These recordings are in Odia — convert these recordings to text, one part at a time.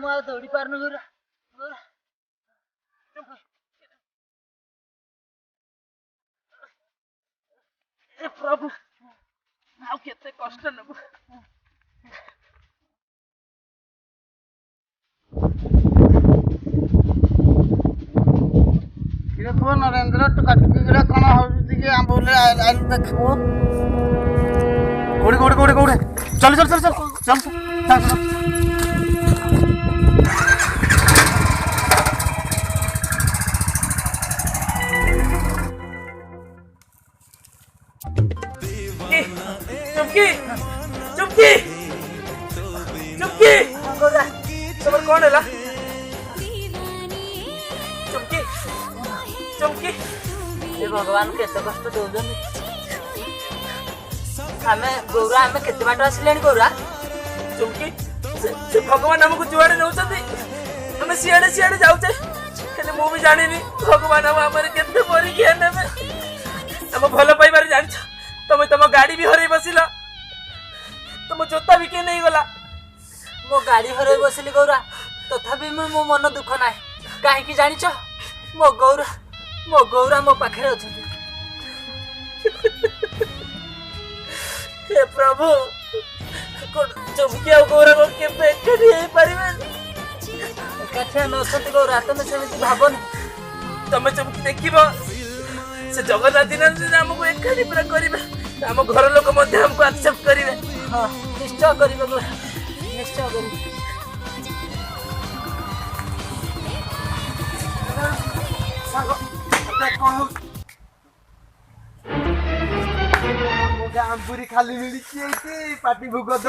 ମୁଁ ଆଉ ଦୌଡ଼ି ପାରୁନି ଗୌରା। ଏ ପ୍ରଭୁ ଆଉ କେତେ କଷ୍ଟ ନେବୁ। ପୁଅ ନରେନ୍ଦ୍ର ତୁ କାଟିକିରା କଣ ହଉଛି ଟିକେ ଆମ୍ବୁଲେ ଆଇଲୁ ଦେଖିବୁ। କୋଉଠି କୋଉଠି କୋଉଠି କୋଉଠି ଚାଲ ଚାଲ ଚାଲ ଚାଲ ଚାଲ ଚାଲ। चुपकी चुपकी चुपकी तमर कौन है चुपकी चुपकी ए भगवान केते कष्ट दौन आम गौरा आम केते बाट आसिले गौरा चुपकी से भगवान हमको जुआड़े नौचंदी हमें सियाड़े सियाड़े जाउचे हेले मु भी जानिनी भगवान हमरे केते परीक्षा नेबे हम भलो पाइबार जानि तमे तम गाड़ी भी हरई बसिला तम जोता भी के नहीं गला मो गाड़ी हरई बसिली गौरा तथापि मो मन दुख ना कहीं की जानिच मो गौरा मो पाखे अच्छे। हे प्रभु चुपकी आ गौरा को केबे एकाठी हेई परिबे एकाठी नसती गौरा तुम सेମିତି भाबनी तमे चुपकी देखिबो से जगन्नाथ दिन हमको एकाठी पूरा करिबे हम घर लोक मध्य हमको एक्सेप्ट करिवे। हां निश्चय करिबे गौरा निश्चय करिबे। आंबुरी खाली मिली पाटी भोग दौच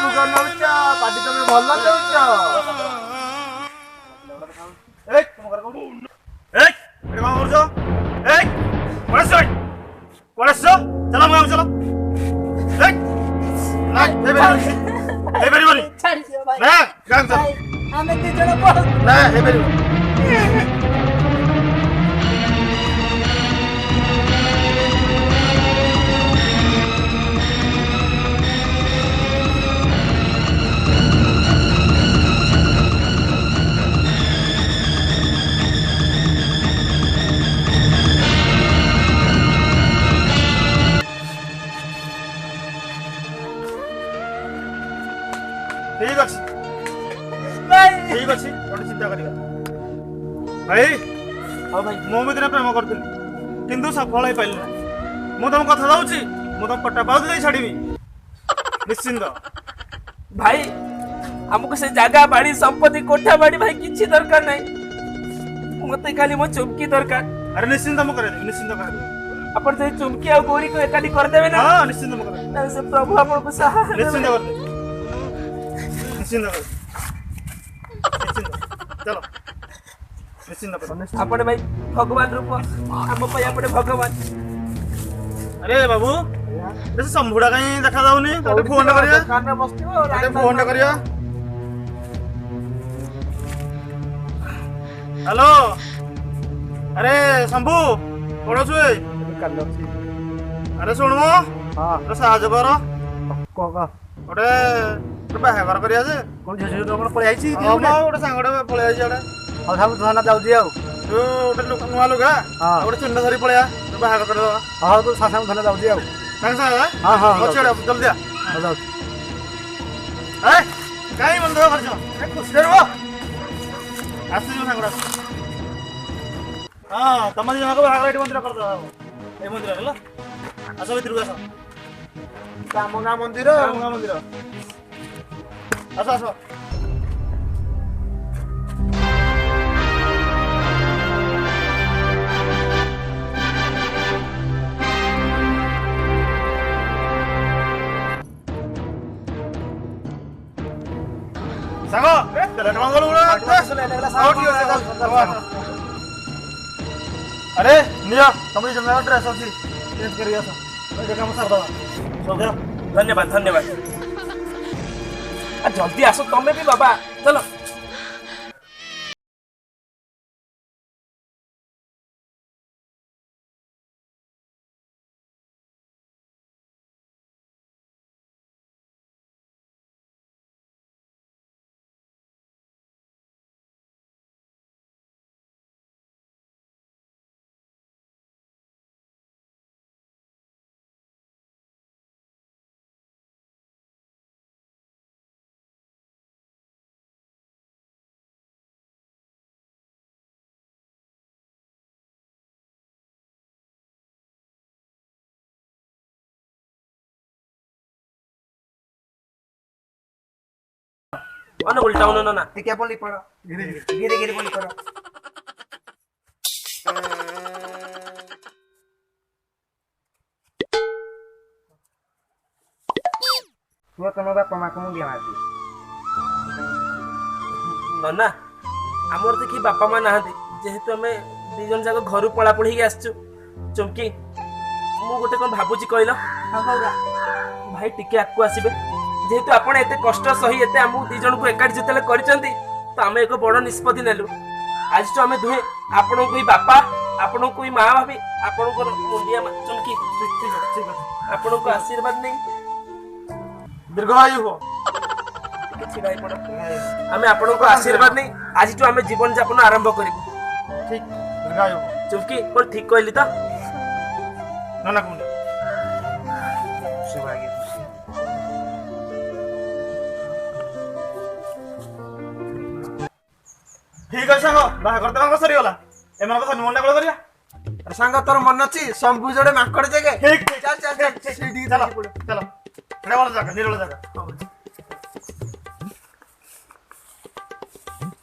मुग नौच पाटी तुम भल ठीक अच्छे ठीक अच्छे गोटे चिंता करिया भाई हाँ भाई मो भी प्रेम करी किंतु सफल हो पारे ना मुझे तुम कथा दूसरी मुझे तुम पट्टा पाउच दे छाड़ी निश्चिंत भाई हमको से जगह बाड़ी संपत्ति कोठा बाड़ी भाई किसी दरकार नहीं मते खाली मो चुमकी दरकार। अरे निश्चिंत हम कर निश्चिंत कर अपन से चुमकी आ गौरी को एकाठी कर देबे ना। हां निश्चिंत हम कर से प्रभु अपन को सहारा निश्चिंत कर निश्चिंत कर निश्चिंत चलो निश्चिंत कर अपने भाई भगवान रूप हम भाई अपने भगवान। अरे बाबू जैसे संभुड़ा कहीं देखा जाऊनी फोन करिया फोन करिया। हेलो अरे शंभू कौन अच्छु अरे शुण मो हाँ साहय कर गोटे बाहागर करिया जे कौन झिझ कौन पळाई गोटे सांगटे पळाई आड़े ଆଉ ସବୁ ଧନା ଯାଉଛି ଆଉ ଗୋଟେ ଲୋକ ନୂଆ ଲୁଗା ଗୋଟେ ଚିହ୍ନ ଧରି ପଳେଇଆ ବାହାଘର କରିଦେବା। ହଁ ତୁ ସାଙ୍ଗେ ସାଙ୍ଗେ ଧନା ଯାଉଛି ଆଉ ସାଙ୍ଗେ ସାଙ୍ଗେ ହଁ ହଁ ଅଛି ଜଲ୍ଦି ଆ ଯାଉଛି। କାହିଁ ମନ ଦୁଃଖ କରିଛ ଖୁସିରେ ରୁହ ଆସିଯିବ ସାଙ୍ଗଟା। ହଁ ତମ ଦି ଜଣଙ୍କ ବାହାଘର ଏଠି ମନ୍ଦିର କରିଦେବା ଏଇ ମନ୍ଦିର ହେଲା ଆସ ଭିତରକୁ ଆସ ଆମ ଗାଁ ମନ୍ଦିର ଆମ ଗାଁ ମନ୍ଦିର ଆସ ଆସ। ସାଙ୍ଗ अरे निया तुम जंगल ड्रेस अच्छी चेंज करिए काम सारदवा धन्यवाद धन्यवाद जल्दी आसो तमें भी बाबा चलो। ଅନୁଗୁଳ ଟାଉନ ନା ଟିକେ ବୋଲି ପଡ ଧୀରେ ଧୀରେ ବୋଲି ପଡ। ପୁଅ ତମ ବାପା ମାକୁ ମୁଣ୍ଡିଆ ମାରିଦିଅ। ନନା ଆମର ତ କେହି ବାପା ମା ନାହାନ୍ତି, ଯେହେତୁ ଆମେ 2 ଜଣ ଯାକ ଘରୁ ପଳାପଳି ହେଇକି ଆସିଛୁ। ଚୁମ୍କି ମୁଁ ଗୋଟେ କଣ ଭାବୁଛି କହିଲ? ଭାଇ ଟିକେ ଆଗକୁ ଆସିବେ। ଯେହେତୁ ଆପଣ ଏତେ କଷ୍ଟ ସହି ଏତେ ଆମକୁ 2 ଜଣଙ୍କୁ ଏକାଠି ଯେତେବେଳେ କରିଛନ୍ତି, ତ ଆମେ ଏକ ବଡ ନିଷ୍ପତ୍ତି ନେଲୁ। ଆଜିଠୁ ଆମେ ଦୁହେଁ ଆପଣଙ୍କୁ ହିଁ ବାପା, ଆପଣଙ୍କୁ ହିଁ ମା ଭାବି ଆପଣଙ୍କର ମୁଣ୍ଡିଆ ଚୁମ୍କି ଆପଣଙ୍କୁ ଆଶୀର୍ବାଦ ନେଇ ଦୀର୍ଘାୟୁ ହୁଅ। ଆମେ ଆପଣଙ୍କୁ ଆଶୀର୍ବାଦ ନେଇ ଆଜିଠୁ ଆମେ ଜୀବନ ଯାପନ ଆରମ୍ଭ କରିବୁ। ଠିକ ଦୀର୍ଘାୟୁ ହୁଅ। ଚୁମ୍କି କଣ ଠିକ କହିଲି ତ? ନନା କୁଣ୍ଡ ଠିକ ଅଛି ସାଙ୍ଗ, ବାହାଘର ତ ଆମର ସରିଗଲା। ଏମାନଙ୍କ ସହ ନିମନ୍ତ୍ରଣ କଣ କରିବା? ଆରେ ସାଙ୍ଗ ତୋର ମନେ ଅଛି ଶମ୍ଭୁ ଯୋଡେ ମାଙ୍କଡ ଜାଗା? ଠିକ ଠିକ ଚାଲ ଚାଲ ଚାଲ ସେଇଠିକି ଚାଲ ଚାଲ। ଚାଲ। ଏଟା ଭଲ ଜାଗା, ନିରୋଳ ଜାଗା।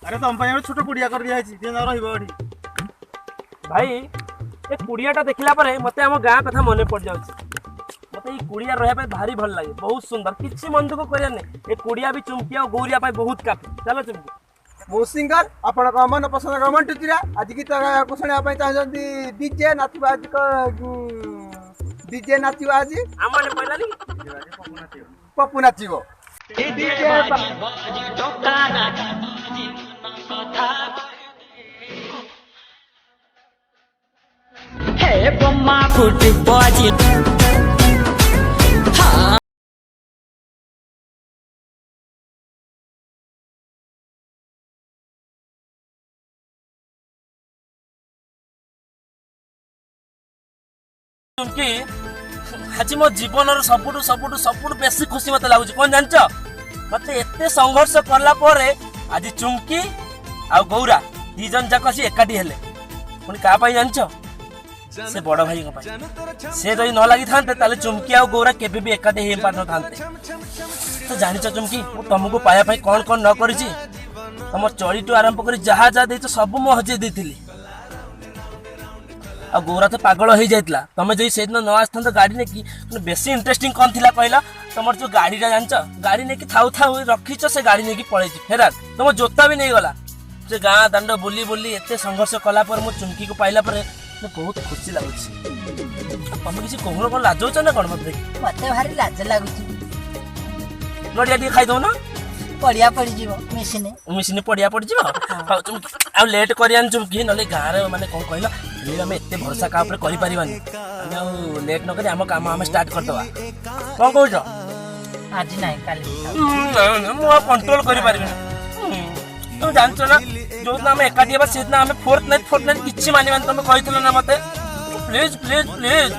ଆରେ ତମ ପାଇଁ ଗୋଟେ ଛୋଟ କୁଡିଆ କରି ଦିଆହେଇଛି, ଦିନ ରହିବ ଏଠି। ଭାଇ ଏ କୁଡିଆଟା ଦେଖିଲା ପରେ ମତେ ଆମ ଗାଁ କଥା ମନେ ପଡିଯାଉଛି। ମତେ ଏଇ କୁଡିଆ ରହିବା ପାଇଁ ଭାରି ଭଲ ଲାଗେ, ବହୁତ ସୁନ୍ଦର, କିଛି ମନ ଦୁଃଖ କରିବାର ନାହିଁ। ଏ କୁଡିଆ ବି ଚୁମ୍କି ଆଉ ଗୌରିଆ ପାଇଁ ବହୁତ କାଫି। ଚାଲ ଚୁମ୍କି। ମୁଁ ସିଙ୍ଗର, ଆପଣଙ୍କ ମନ ପସନ୍ଦ ଗମେଣ୍ଟ ଚିରା। ଆଜି ଗୀତ ଗାଇବାକୁ ଶୁଣିବା ପାଇଁ ଚାହୁଁଛନ୍ତି ଡିଜେ ନାଚିବା ଆଜି ଡିଜେ ନାଚିବ ଆଜି ଆମ ମାନେ କହିଲାନି Pappu ନାଚିବ। Hey, Brahma, put your body. ଚୁମ୍କି ଆଜି ମୋ ଜୀବନର ସବୁଠୁ ବେଶୀ ଖୁସି ମତେ ଲାଗୁଛି। କଣ ଜାଣିଛ? ମତେ ଏତେ ସଂଘର୍ଷ କଲା ପରେ ଆଜି ଚୁମ୍କି ଆଉ ଗୌରା 2 ଜଣ ଯାକ ଆସି ଏକାଠି ହେଲେ। ପୁଣି କାହା ପାଇଁ ଜାଣିଛ? ସେ ବଡ ଭାଇଙ୍କ ପାଇଁ। ସେ ଯଦି ନ ଲାଗିଥାନ୍ତେ ତାହେଲେ ଚୁମ୍କି ଆଉ ଗୌରା କେବେ ବି ଏକାଠି ହେଇ ପାରିନଥାନ୍ତେ। ତ ଜାଣିଛ ଚୁମ୍କି ମୁଁ ତମକୁ ପାଇବା ପାଇଁ କଣ କଣ ନ କରିଛି? ତମ ଚଳିଠୁ ଆରମ୍ଭ କରି ଯାହା ଯାହା ଦେଇଛ ସବୁ ମୁଁ ହଜେଇ ଦେଇଥିଲି। ଆଉ ଗୌରା ତ ପାଗଳ ହେଇଯାଇଥିଲା। ତମେ ଯଦି ସେଇଦିନ ନ ଆସିଥାନ୍ତ ଗାଡି ନେଇକି, ବେଶୀ ଇଣ୍ଟରେଷ୍ଟିଂ କଣ ଥିଲା କହିଲ? ତମର ଯୋଉ ଗାଡିଟା ଜାଣିଛ, ଗାଡି ନେଇକି ଥାଉ ରଖିଛ, ସେ ଗାଡି ନେଇକି ପଳେଇଛି ଫେରାର। ତମ ଜୋତା ବି ନେଇଗଲା। ସେ ଗାଁ ଦାଣ୍ଡ ବୁଲି ବୁଲି ଏତେ ସଂଘର୍ଷ କଲା ପରେ ମୁଁ ଚୁମ୍କିକୁ ପାଇଲା ପରେ ବହୁତ ଖୁସି ଲାଗୁଛି। ତମେ କିଛି କହୁନ, କଣ ଲାଜଉଛ ନା କଣ? ମତେ ମତେ ଭାରି ଲାଜ ଲାଗୁଛି। ନଡ଼ିଆ ଟିକେ ଖାଇଦଉନ। ପଡିଆ ପଡିଯିବ ମିଶିନି ପଡିଆ ପଡିଯିବ। ଆଉ ଲେଟ୍ କରିବାନି ଚୁମ୍କି, ନହେଲେ ଗାଁରେ ମାନେ କଣ କହିଲ, ଆମେ ଏତେ ଭରସା କାହା ଉପରେ କରିପାରିବାନି। ଆମେ ଆଉ ଲେଟ୍ ନ କରି ଆମ କାମ ଆମେ ଷ୍ଟାର୍ଟ କରିଦବା। କଣ କହୁଛ? ଆଜି ନାହିଁ କାଲି। ମୁଁ ଆଉ କଣ୍ଟ୍ରୋଲ କରିପାରିବିନି। ତମେ ଜାଣିଛ ନା, ଯୋଉଦିନ ଆମେ ଏକାଠି ହେବା ସେଦିନ ଆମେ ଫୋର୍ଥ ନାଇଟ୍ କିଛି ମାନିବାନି। ତମେ କହିଥିଲ ନା ମତେ? Please please please